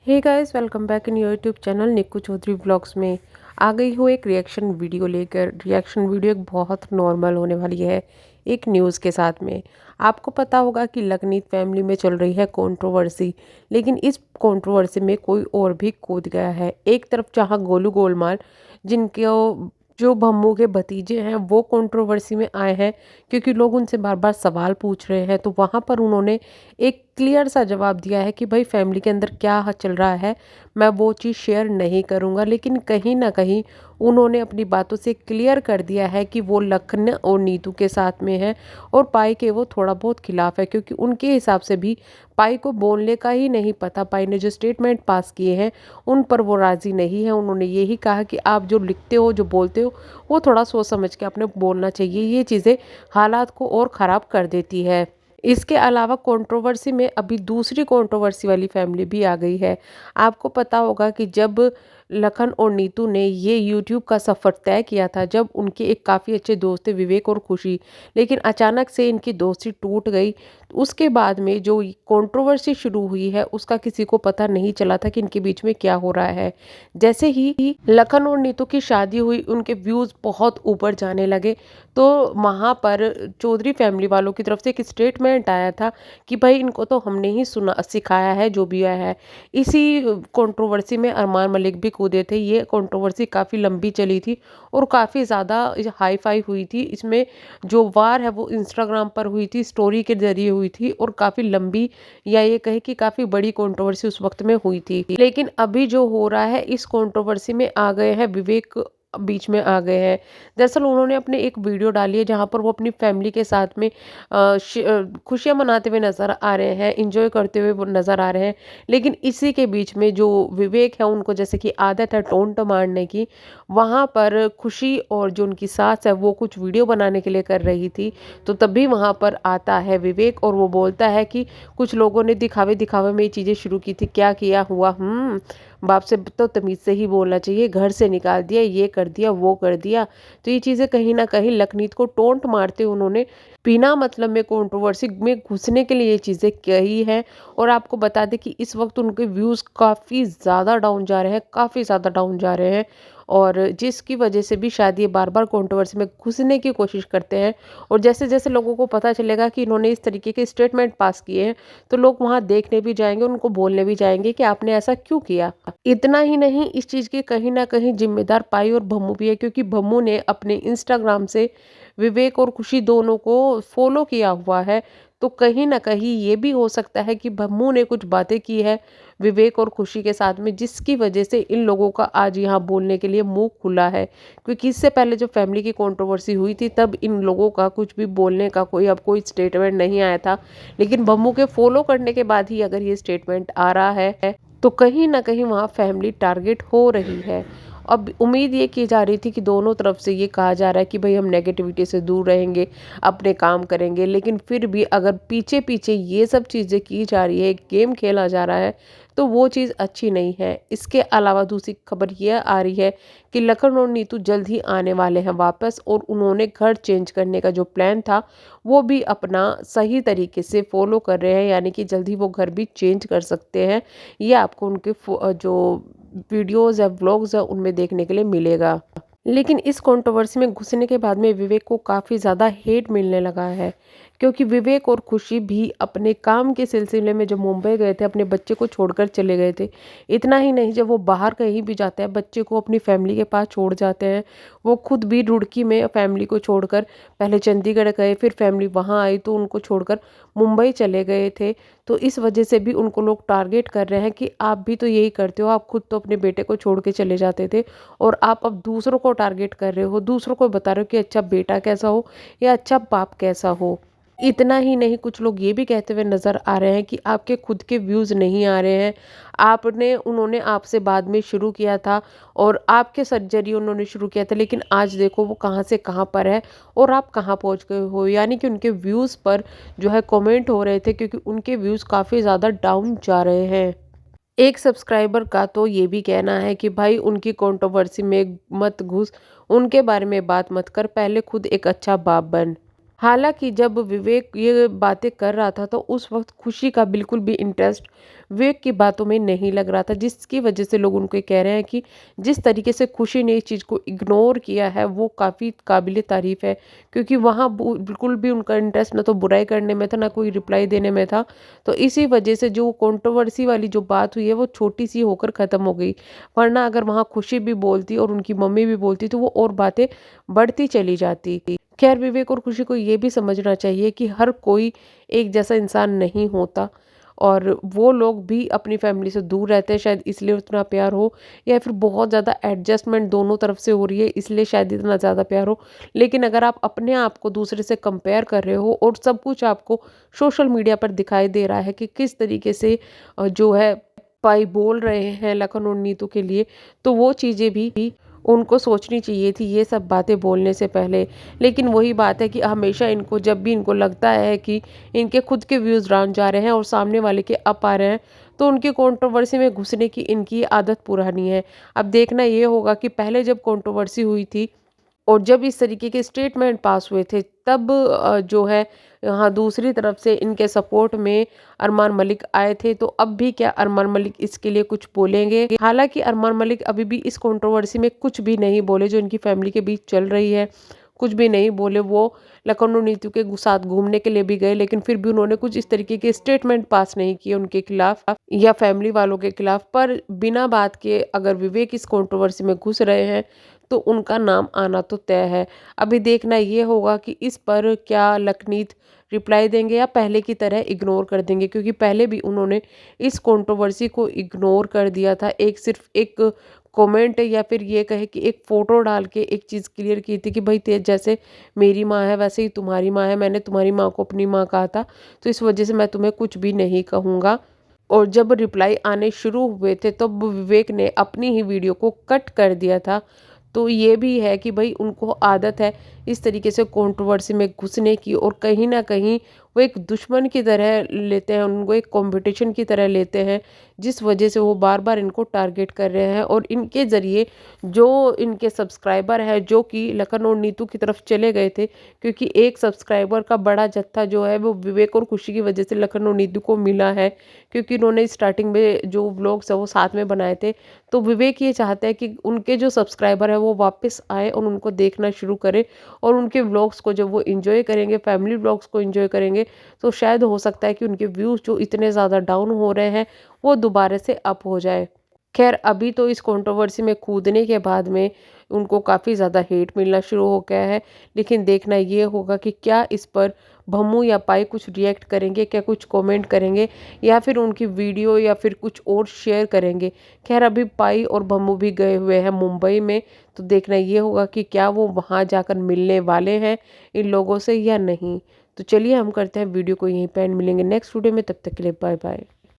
Hey guys, welcome back in your YouTube channel Nikku Chaudhary vlogs में। आ गई हूँ एक रिएक्शन वीडियो लेकर। रिएक्शन वीडियो एक बहुत नॉर्मल होने वाली है एक न्यूज़ के साथ में। आपको पता होगा कि लखनीत फैमिली में चल रही है कंट्रोवर्सी, लेकिन इस कंट्रोवर्सी में कोई और भी कूद गया है। एक तरफ जहाँ गोलू गोलमाल, जिनके जो भम्मू के भतीजे हैं, वो कंट्रोवर्सी में आए हैं क्योंकि लोग उनसे बार बार सवाल पूछ रहे हैं। तो वहाँ पर उन्होंने एक क्लियर सा जवाब दिया है कि भाई फैमिली के अंदर क्या चल रहा है, मैं वो चीज़ शेयर नहीं करूँगा। लेकिन कहीं ना कहीं उन्होंने अपनी बातों से क्लियर कर दिया है कि वो लखन और नीतू के साथ में है और पाई के वो थोड़ा बहुत खिलाफ है, क्योंकि उनके हिसाब से भी पाई को बोलने का ही नहीं पता। पाई ने जो स्टेटमेंट पास किए हैं उन पर वो राज़ी नहीं है। उन्होंने यही कहा कि आप जो लिखते हो, जो बोलते हो, वो थोड़ा सोच समझ के आपने बोलना चाहिए। ये चीज़ें हालात को और ख़राब कर देती है। इसके अलावा कंट्रोवर्सी में अभी दूसरी कंट्रोवर्सी वाली फैमिली भी आ गई है। आपको पता होगा कि जब लखन और नीतू ने ये यूट्यूब का सफ़र तय किया था, जब उनके एक काफ़ी अच्छे दोस्त थे विवेक और खुशी, लेकिन अचानक से इनकी दोस्ती टूट गई। उसके बाद में जो कंट्रोवर्सी शुरू हुई है उसका किसी को पता नहीं चला था कि इनके बीच में क्या हो रहा है। जैसे ही लखन और नीतू की शादी हुई, उनके व्यूज़ बहुत ऊपर जाने लगे। तो वहाँ पर चौधरी फैमिली वालों की तरफ से एक स्टेटमेंट आया था कि भाई इनको तो हमने ही सुना सिखाया है जो भी आया है। इसी कंट्रोवर्सी में अरमान मलिक भी कूदे थे। ये कंट्रोवर्सी काफ़ी लंबी चली थी और काफ़ी ज़्यादा हाई फाई हुई थी। इसमें जो वार है वो इंस्टाग्राम पर हुई थी, स्टोरी के जरिए हुई थी और काफ़ी लंबी, या ये कहे कि काफ़ी बड़ी कंट्रोवर्सी उस वक्त में हुई थी। लेकिन अभी जो हो रहा है, इस कंट्रोवर्सी में आ गए हैं विवेक, बीच में आ गए हैं। दरअसल उन्होंने अपने एक वीडियो डाली है जहाँ पर वो अपनी फैमिली के साथ में खुशियाँ मनाते हुए नज़र आ रहे हैं, एंजॉय करते हुए वो नज़र आ रहे हैं। लेकिन इसी के बीच में जो विवेक है, उनको जैसे कि आदत है टोंट मारने की, वहाँ पर खुशी और जो उनकी सास है वो कुछ वीडियो बनाने के लिए कर रही थी। तो तभी वहाँ पर आता है विवेक और वो बोलता है कि कुछ लोगों ने दिखावे दिखावे में ये चीज़ें शुरू की थी, क्या किया हुआ, बाप से तो तमीज़ से ही बोलना चाहिए, घर से निकाल दिया, ये कर दिया, वो कर दिया। तो ये चीज़ें कहीं न कहीं लखनीत को टोंट मारते उन्होंने बिना मतलब में कंट्रोवर्सी में घुसने के लिए ये चीज़ें कही हैं। और आपको बता दें कि इस वक्त उनके व्यूज़ काफ़ी ज़्यादा डाउन जा रहे हैं, काफ़ी ज़्यादा डाउन जा रहे हैं। और जिसकी वजह से भी शायद ये बार-बार कंट्रोवर्सी में घुसने की कोशिश करते हैं। और जैसे-जैसे लोगों को पता चलेगा कि इन्होंने इस तरीके के स्टेटमेंट पास किए हैं, तो लोग वहाँ देखने भी जाएँगे, उनको बोलने भी जाएँगे कि आपने ऐसा क्यों किया? इतना ही नहीं, इस चीज़ की कहीं न कहीं ज़िम्मेदार पाई और भम्मू भी है, क्योंकि भम्मू ने अपने इंस्टाग्राम से विवेक और खुशी दोनों को फॉलो किया हुआ है। तो कहीं न कहीं ये भी हो सकता है कि भम्मू ने कुछ बातें की है विवेक और खुशी के साथ में, जिसकी वजह से इन लोगों का आज यहाँ बोलने के लिए मुँह खुला है। क्योंकि इससे पहले जो फैमिली की कंट्रोवर्सी हुई थी, तब इन लोगों का कुछ भी बोलने का कोई स्टेटमेंट नहीं आया था। लेकिन भम्मू के फॉलो करने के बाद ही अगर ये स्टेटमेंट आ रहा है, तो कहीं न कहीं वहाँ फैमिली टारगेट हो रही है। अब उम्मीद ये की जा रही थी कि दोनों तरफ से ये कहा जा रहा है कि भई हम नेगेटिविटी से दूर रहेंगे, अपने काम करेंगे। लेकिन फिर भी अगर पीछे-पीछे ये सब चीज़ें की जा रही है, गेम खेला जा रहा है, तो वो चीज़ अच्छी नहीं है। इसके अलावा दूसरी खबर ये आ रही है कि लखन और नीतू जल्द ही आने वाले हैं वापस, और उन्होंने घर चेंज करने का जो प्लान था, वो भी अपना सही तरीके से फ़ॉलो कर रहे हैं, यानी कि जल्द ही वो घर भी चेंज कर सकते हैं। ये आपको उनके जो वीडियोज़ है, व्लॉग्स है, उनमें देखने के लिए मिलेगा। लेकिन इस कंट्रोवर्सी में घुसने के बाद में विवेक को काफ़ी ज़्यादा हेट मिलने लगा है, क्योंकि विवेक और खुशी भी अपने काम के सिलसिले में जब मुंबई गए थे, अपने बच्चे को छोड़कर चले गए थे। इतना ही नहीं, जब वो बाहर कहीं भी जाते हैं, बच्चे को अपनी फैमिली के पास छोड़ जाते हैं। वो खुद भी रुड़की में फैमिली को छोड़कर पहले चंडीगढ़ गए, फिर फैमिली वहाँ आई तो उनको छोड़कर मुंबई चले गए थे। तो इस वजह से भी उनको लोग टारगेट कर रहे हैं कि आप भी तो यही करते हो, आप खुद तो अपने बेटे को छोड़ के चले जाते थे और आप अब दूसरों को टारगेट कर रहे हो, दूसरों को बता रहे हो कि अच्छा बेटा कैसा हो या अच्छा बाप कैसा हो। इतना ही नहीं, कुछ लोग ये भी कहते हुए नज़र आ रहे हैं कि आपके खुद के व्यूज़ नहीं आ रहे हैं। उन्होंने आपसे बाद में शुरू किया था और आपके जरिए उन्होंने शुरू किया था, लेकिन आज देखो वो कहाँ से कहाँ पर है और आप कहाँ पहुँच गए हो। यानी कि उनके व्यूज़ पर जो है कमेंट हो रहे थे, क्योंकि उनके व्यूज़ काफ़ी ज़्यादा डाउन जा रहे हैं। एक सब्सक्राइबर का तो ये भी कहना है कि भाई उनकी कंट्रोवर्सी में मत घुस, उनके बारे में बात मत कर, पहले खुद एक अच्छा बाप बन। हालाँकि जब विवेक ये बातें कर रहा था तो उस वक़्त खुशी का बिल्कुल भी इंटरेस्ट विवेक की बातों में नहीं लग रहा था, जिसकी वज़ह से लोग उनको ये कह रहे हैं कि जिस तरीके से खुशी ने इस चीज़ को इग्नोर किया है वो काफ़ी काबिले तारीफ़ है। क्योंकि वहाँ बु बिल्कुल भी उनका इंटरेस्ट ना तो बुराई करने में था, ना कोई रिप्लाई देने में था। तो इसी वज़ह से जो कंट्रोवर्सी वाली जो बात हुई है वो छोटी-सी होकर ख़त्म हो गई। वरना अगर वहाँ खुशी भी बोलती और उनकी मम्मी भी बोलती तो वो और बातें बढ़ती चली जाती। खैर विवेक और खुशी को ये भी समझना चाहिए कि हर कोई एक जैसा इंसान नहीं होता और वो लोग भी अपनी फैमिली से दूर रहते हैं, शायद इसलिए उतना प्यार हो, या फिर बहुत ज़्यादा एडजस्टमेंट दोनों तरफ से हो रही है इसलिए शायद इतना ज़्यादा प्यार हो। लेकिन अगर आप अपने आप को दूसरे से कंपेयर कर रहे हो और सब कुछ आपको सोशल मीडिया पर दिखाई दे रहा है कि किस तरीके से जो है भाई बोल रहे हैं लखन और नीतू के लिए, तो वो चीज़ें भी उनको सोचनी चाहिए थी ये सब बातें बोलने से पहले। लेकिन वही बात है कि हमेशा इनको जब भी इनको लगता है कि इनके खुद के व्यूज़ डाउन जा रहे हैं और सामने वाले के अप आ रहे हैं, तो उनकी कंट्रोवर्सी में घुसने की इनकी आदत पुरानी है। अब देखना ये होगा कि पहले जब कंट्रोवर्सी हुई थी और जब इस तरीके के स्टेटमेंट पास हुए थे तब जो है यहाँ दूसरी तरफ से इनके सपोर्ट में अरमान मलिक आए थे, तो अब भी क्या अरमान मलिक इसके लिए कुछ बोलेंगे? हालांकि अरमान मलिक अभी भी इस कंट्रोवर्सी में कुछ भी नहीं बोले जो इनकी फैमिली के बीच चल रही है, कुछ भी नहीं बोले। वो लखनऊ और नीतू के साथ घूमने के लिए भी गए लेकिन फिर भी उन्होंने कुछ इस तरीके के स्टेटमेंट पास नहीं किए उनके खिलाफ या फैमिली वालों के खिलाफ। पर बिना बात के अगर विवेक इस कंट्रोवर्सी में घुस रहे हैं तो उनका नाम आना तो तय है। अभी देखना ये होगा कि इस पर क्या लखनीत रिप्लाई देंगे या पहले की तरह इग्नोर कर देंगे, क्योंकि पहले भी उन्होंने इस कंट्रोवर्सी को इग्नोर कर दिया था। एक सिर्फ एक कमेंट या फिर ये कहे कि एक फ़ोटो डाल के एक चीज़ क्लियर की थी कि भाई ते जैसे मेरी माँ है वैसे ही तुम्हारी माँ है, मैंने तुम्हारी माँ को अपनी माँ कहा था, तो इस वजह से मैं तुम्हें कुछ भी नहीं कहूँगा। और जब रिप्लाई आने शुरू हुए थे तब विवेक ने अपनी ही वीडियो को कट कर दिया था। तो ये भी है कि भाई उनको आदत है इस तरीके से कंट्रोवर्सी में घुसने की और कहीं न कहीं वो एक दुश्मन की तरह लेते हैं, उनको एक कॉम्पिटिशन की तरह लेते हैं, जिस वजह से वो बार-बार इनको टारगेट कर रहे हैं और इनके ज़रिए जो इनके सब्सक्राइबर हैं जो कि लखन और नीतू की तरफ चले गए थे, क्योंकि एक सब्सक्राइबर का बड़ा जत्था जो है वो विवेक और खुशी की वजह से लखन और नीतू को मिला है, क्योंकि उन्होंने स्टार्टिंग में जो व्लॉग्स है वो साथ में बनाए थे। तो विवेक ये चाहता है कि उनके जो सब्सक्राइबर है वो वापस आए और उनको देखना शुरू करें और उनके व्लॉग्स को जब वो एंजॉय करेंगे, फैमिली व्लॉग्स को एंजॉय करेंगे, तो शायद हो सकता है कि उनके व्यूज़ जो इतने ज़्यादा डाउन हो रहे हैं वो दोबारा से अप हो जाए। खैर अभी तो इस कंट्रोवर्सी में कूदने के बाद में उनको काफ़ी ज़्यादा हेट मिलना शुरू हो गया है, लेकिन देखना ये होगा कि क्या इस पर भम्मू या पाई कुछ रिएक्ट करेंगे, क्या कुछ कमेंट करेंगे या फिर उनकी वीडियो या फिर कुछ और शेयर करेंगे। खैर अभी पाई और भम्मू भी गए हुए हैं मुंबई में, तो देखना ये होगा कि क्या वो वहाँ जाकर मिलने वाले हैं इन लोगों से या नहीं। तो चलिए हम करते हैं वीडियो को यहीं पे एंड, मिलेंगे नेक्स्ट वीडियो में, तब तक के लिए बाय बाय।